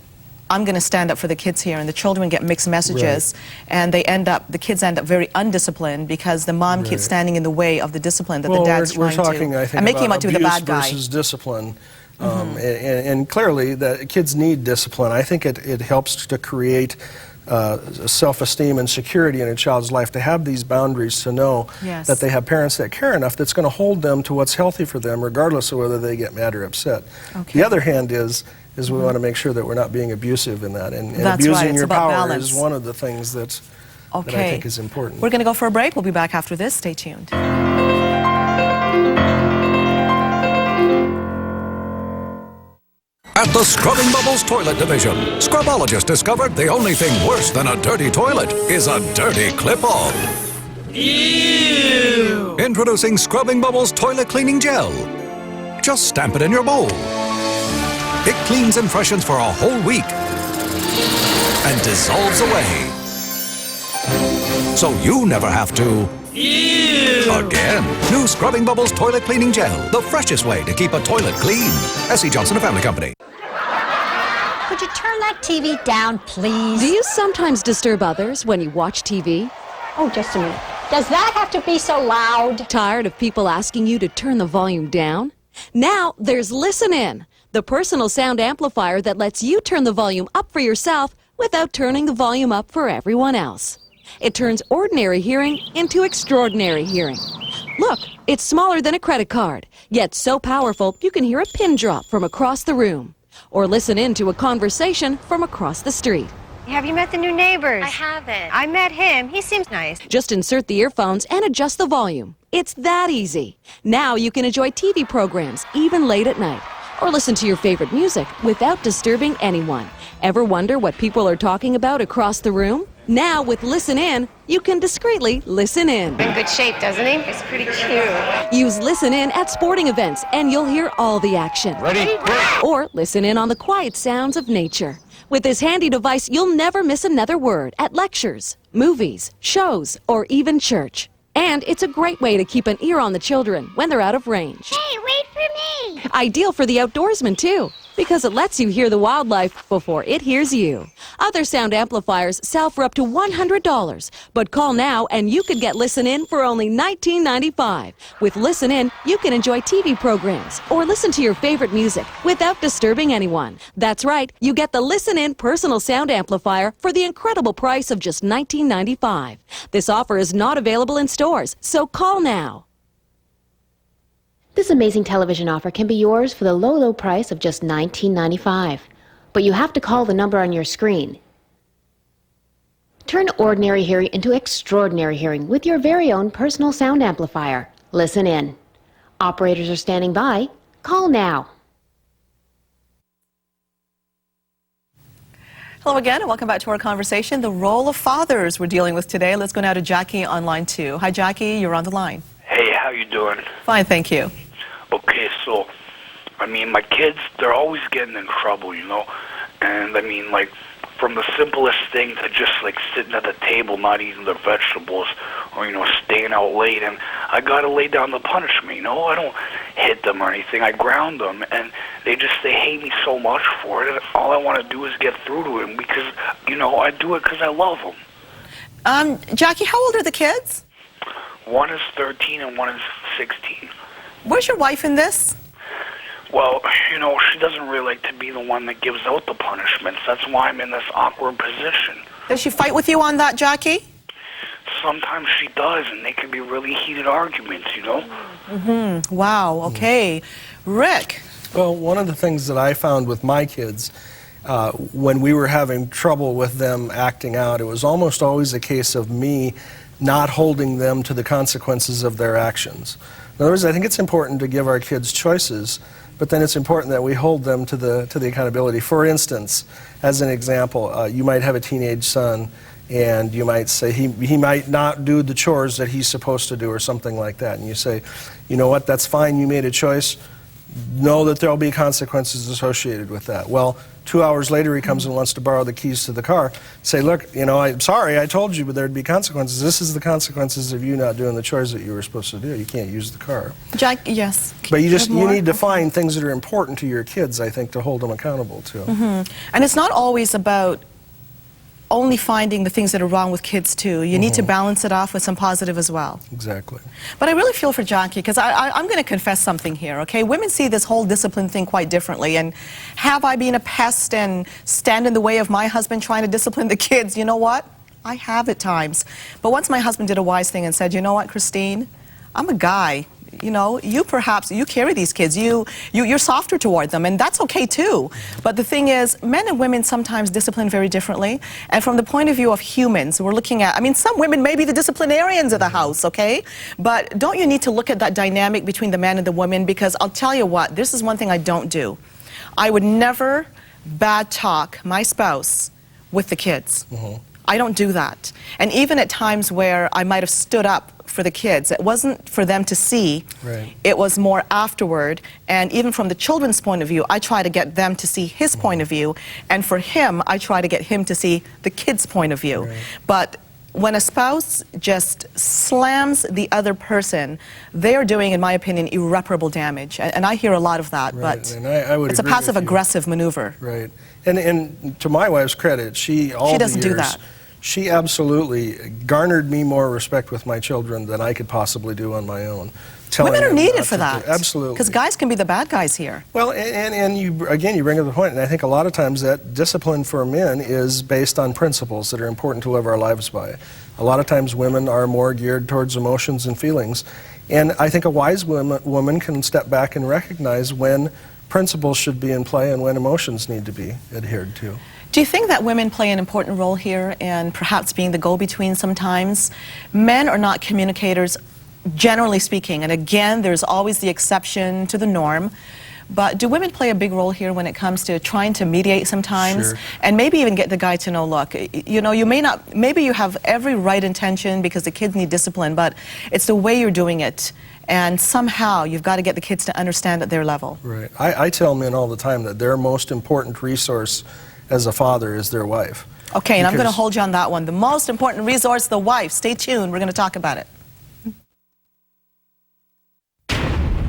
I'm going to stand up for the kids here, and the children get mixed messages, and the kids end up very undisciplined because the mom keeps standing in the way of the discipline that the dad's trying we're talking, to, I think, and making him out to be the bad guy. Versus discipline. And clearly, the kids need discipline. I think it helps to create self-esteem and security in a child's life, to have these boundaries, to know that they have parents that care enough that's going to hold them to what's healthy for them, regardless of whether they get mad or upset. The other hand is we want to make sure that we're not being abusive in that, and abusing your power is one of the things that I think is important. We're going to go for a break. We'll be back after this. Stay tuned. At the Scrubbing Bubbles Toilet Division, scrubologists discovered the only thing worse than a dirty toilet is a dirty clip-on. Ew! Introducing Scrubbing Bubbles Toilet Cleaning Gel. Just stamp it in your bowl. It cleans and freshens for a whole week and dissolves away, so you never have to. Ew! Again. New Scrubbing Bubbles Toilet Cleaning Gel, the freshest way to keep a toilet clean. S.C. Johnson and Family Company. Could you turn that TV down, please? Do you sometimes disturb others when you watch TV? Oh, just a minute. Does that have to be so loud? Tired of people asking you to turn the volume down? Now there's Listen In, the personal sound amplifier that lets you turn the volume up for yourself without turning the volume up for everyone else. It turns ordinary hearing into extraordinary hearing. Look, it's smaller than a credit card, yet so powerful you can hear a pin drop from across the room, or listen in to a conversation from across the street. Have you met the new neighbors? I haven't. I met him. He seems nice. Just insert the earphones and adjust the volume. It's that easy. Now you can enjoy TV programs even late at night, or listen to your favorite music without disturbing anyone. Ever wonder what people are talking about across the room? Now with Listen In, you can discreetly listen in. In good shape, doesn't he? He's pretty cute. Use Listen In at sporting events and you'll hear all the action. Ready? Or listen in on the quiet sounds of nature. With this handy device, you'll never miss another word at lectures, movies, shows, or even church. And it's a great way to keep an ear on the children when they're out of range. Hey, wait for me! Ideal for the outdoorsman, too, because it lets you hear the wildlife before it hears you. Other sound amplifiers sell for up to $100, but call now and you could get Listen In for only $19.95. With Listen In, you can enjoy TV programs or listen to your favorite music without disturbing anyone. That's right, you get the Listen In personal sound amplifier for the incredible price of just $19.95. This offer is not available in stores, so call now. This amazing television offer can be yours for the low, low price of just $19.95. But you have to call the number on your screen. Turn ordinary hearing into extraordinary hearing with your very own personal sound amplifier. Listen in. Operators are standing by. Call now. Hello again, and welcome back to our conversation. The role of fathers we're dealing with today. Let's go now to Jackie on line 2. Hi, Jackie. You're on the line. Hey, how you doing? Fine, thank you. Okay, so, I mean, my kids, they're always getting in trouble, you know? And, I mean, like, from the simplest thing to just, like, sitting at the table not eating their vegetables or, you know, staying out late. And I got to lay down the punishment, you know? I don't hit them or anything. I ground them, and they hate me so much for it. And all I want to do is get through to them because, you know, I do it because I love them. Jackie, how old are the kids? One is 13 and one is 16. Where's your wife in this? Well, you know, she doesn't really like to be the one that gives out the punishments. That's why I'm in this awkward position. Does she fight with you on that, Jackie? Sometimes she does, and they can be really heated arguments, you know? Mm-hmm. Wow, okay. Rick? Well, one of the things that I found with my kids, when we were having trouble with them acting out, it was almost always a case of me not holding them to the consequences of their actions. In other words, I think it's important to give our kids choices, but then it's important that we hold them to the accountability. For instance, as an example, you might have a teenage son, and you might say he might not do the chores that he's supposed to do or something like that, and you say, you know what, that's fine, you made a choice, know that there'll be consequences associated with that. Well, 2 hours later he comes and wants to borrow the keys to the car. Say, look, you know, I'm sorry, I told you, but there'd be consequences. This is the consequences of you not doing the chores that you were supposed to do. You can't use the car. Jack, yes. But you need to find things that are important to your kids, I think, to hold them accountable to. Mm-hmm. And it's not always about only finding the things that are wrong with kids too. You need to balance it off with some positive as well. Exactly. But I really feel for Jackie, because I'm going to confess something here, okay? Women see this whole discipline thing quite differently, and have I been a pest and stand in the way of my husband trying to discipline the kids? You know what? I have at times. But once my husband did a wise thing and said, you know what, Christine, I'm a guy. You know, you carry these kids, you're softer toward them, and that's okay too. But the thing is, men and women sometimes discipline very differently, and from the point of view of humans, we're looking at, I mean, some women may be the disciplinarians of the house, okay? But don't you need to look at that dynamic between the man and the woman? Because I'll tell you what, this is one thing I don't do. I would never bad talk my spouse with the kids. I don't do that. And even at times where I might have stood up for the kids, it wasn't for them to see. Right. It was more afterward. And even from the children's point of view, I try to get them to see his point of view. And for him, I try to get him to see the kid's point of view. Right. But when a spouse just slams the other person, they are doing, in my opinion, irreparable damage. And I hear a lot of that, Right. but And I would it's a agree with passive-aggressive maneuver. Right. And to my wife's credit, she doesn't do that. She absolutely garnered me more respect with my children than I could possibly do on my own. Women are needed for that. Absolutely. Because guys can be the bad guys here. Well, and you bring up the point, and I think a lot of times that discipline for men is based on principles that are important to live our lives by. A lot of times women are more geared towards emotions and feelings, and I think a wise woman can step back and recognize when principles should be in play and when emotions need to be adhered to. Do you think that women play an important role here in perhaps being the go-between sometimes? Men are not communicators, generally speaking, and again, there's always the exception to the norm. But do women play a big role here when it comes to trying to mediate sometimes? Sure. And maybe even get the guy to know, look, you know, maybe you have every right intention because the kids need discipline, but it's the way you're doing it. And somehow you've got to get the kids to understand at their level. Right. I tell men all the time that their most important resource as a father is their wife. Okay, and I'm going to hold you on that one. The most important resource, the wife. Stay tuned. We're going to talk about it.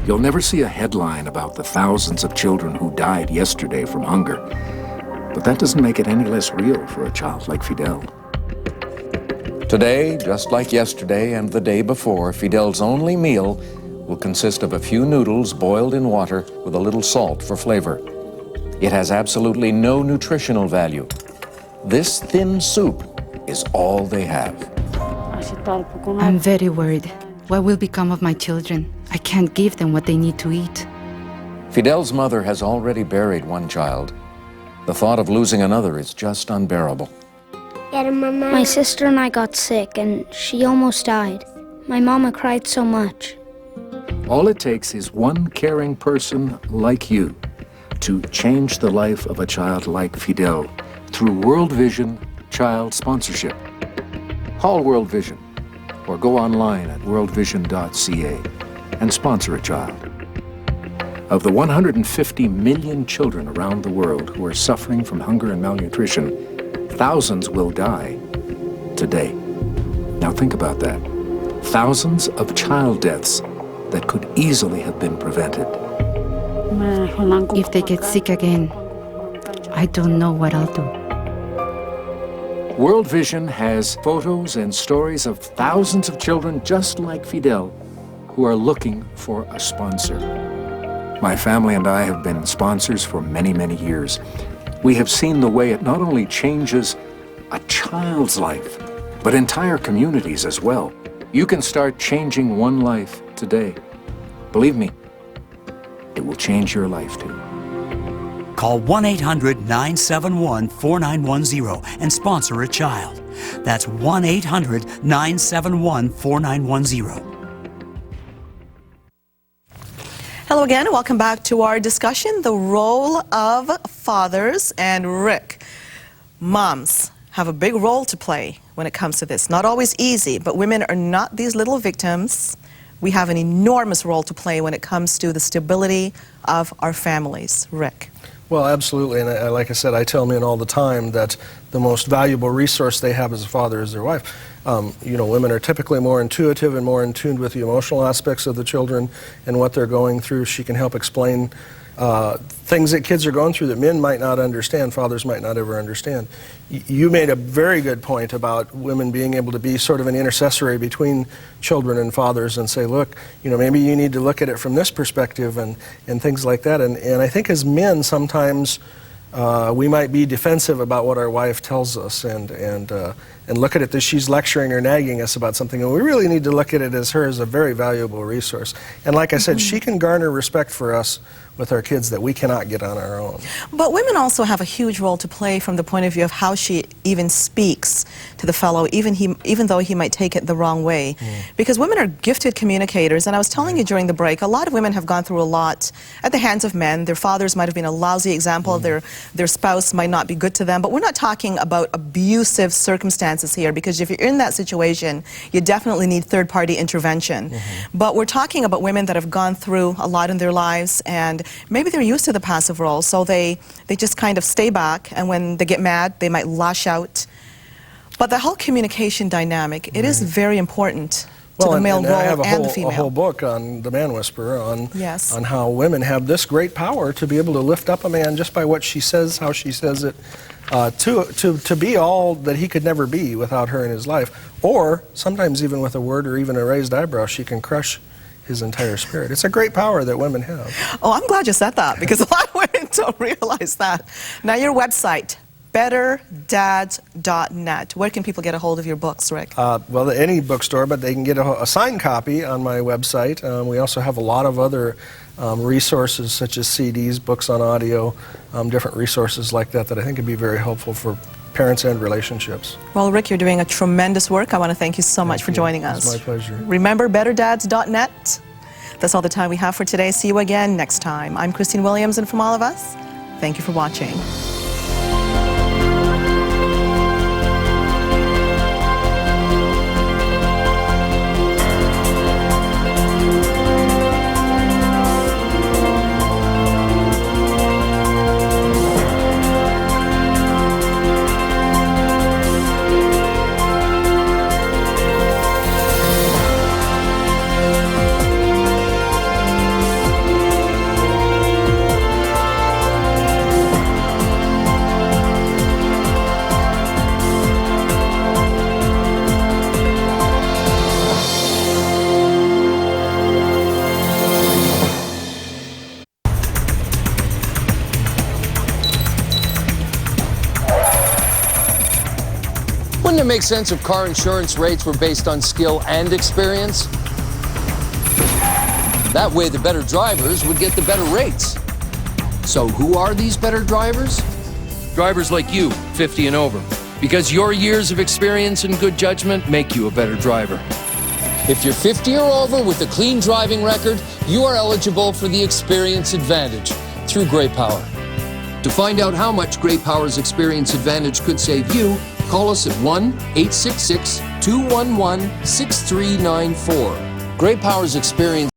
You'll never see a headline about the thousands of children who died yesterday from hunger. But that doesn't make it any less real for a child like Fidel. Today, just like yesterday and the day before, Fidel's only meal will consist of a few noodles boiled in water with a little salt for flavor. It has absolutely no nutritional value. This thin soup is all they have. I'm very worried. What will become of my children? I can't give them what they need to eat. Fidel's mother has already buried one child. The thought of losing another is just unbearable. My sister and I got sick, and she almost died. My mama cried so much. All it takes is one caring person like you to change the life of a child like Fidel through World Vision Child Sponsorship. Call World Vision or go online at worldvision.ca and sponsor a child. Of the 150 million children around the world who are suffering from hunger and malnutrition, thousands will die today. Now think about that. Thousands of child deaths that could easily have been prevented. If they get sick again, I don't know what I'll do. World Vision has photos and stories of thousands of children just like Fidel who are looking for a sponsor. My family and I have been sponsors for many, many years. We have seen the way it not only changes a child's life, but entire communities as well. You can start changing one life today. Believe me, it will change your life too. Call 1-800-971-4910 and sponsor a child. That's 1-800-971-4910. Hello again, and welcome back to our discussion, the role of fathers. And Rick, moms have a big role to play when it comes to this. Not always easy, but women are not these little victims. We have an enormous role to play when it comes to the stability of our families. Rick. Well, absolutely, and like I said, I tell men all the time that the most valuable resource they have as a father is their wife. You know, women are typically more intuitive and more in tune with the emotional aspects of the children and what they're going through. She can help explain things that kids are going through that men might not understand, fathers might not ever understand. You made a very good point about women being able to be sort of an intercessory between children and fathers and say, look, you know, maybe you need to look at it from this perspective and things like that. And I think as men sometimes we might be defensive about what our wife tells us and look at it that she's lecturing or nagging us about something, and we really need to look at it as her as a very valuable resource. And like I said, she can garner respect for us with our kids that we cannot get on our own. But women also have a huge role to play from the point of view of how she even speaks to the fellow, even though he might take it the wrong way. Because women are gifted communicators, and I was telling you during the break, a lot of women have gone through a lot at the hands of men. Their fathers might have been a lousy example, their spouse might not be good to them, but we're not talking about abusive circumstances here, because if you're in that situation, you definitely need third-party intervention. But we're talking about women that have gone through a lot in their lives, and maybe they're used to the passive role, so they just kind of stay back, and when they get mad, they might lash out. But the whole communication dynamic, it is very important to the male role I have and the female. a whole book on The Man Whisperer, on Yes. on how women have this great power to be able to lift up a man just by what she says, how she says it, to be all that he could never be without her in his life. Or sometimes even with a word or even a raised eyebrow, she can crush his entire spirit. It's a great power that women have. Oh, I'm glad you said that, because a lot of women don't realize that. Now, your website, betterdads.net. Where can people get a hold of your books, Rick? Well, any bookstore, but they can get a signed copy on my website. We also have a lot of other resources, such as CDs, books on audio, different resources like that I think would be very helpful for parents and relationships. Well, Rick, you're doing a tremendous work. I want to thank you so much for joining us. It's my pleasure. Remember, betterdads.net. That's all the time we have for today. See you again next time. I'm Christine Williams, and from all of us, thank you for watching. Wouldn't it make sense if car insurance rates were based on skill and experience? That way, the better drivers would get the better rates. So who are these better drivers? Drivers like you, 50 and over. Because your years of experience and good judgment make you a better driver. If you're 50 or over with a clean driving record, you are eligible for the Experience Advantage through Grey Power. To find out how much Grey Power's Experience Advantage could save you, call us at 1-866-211-6394. Grey Power's Experience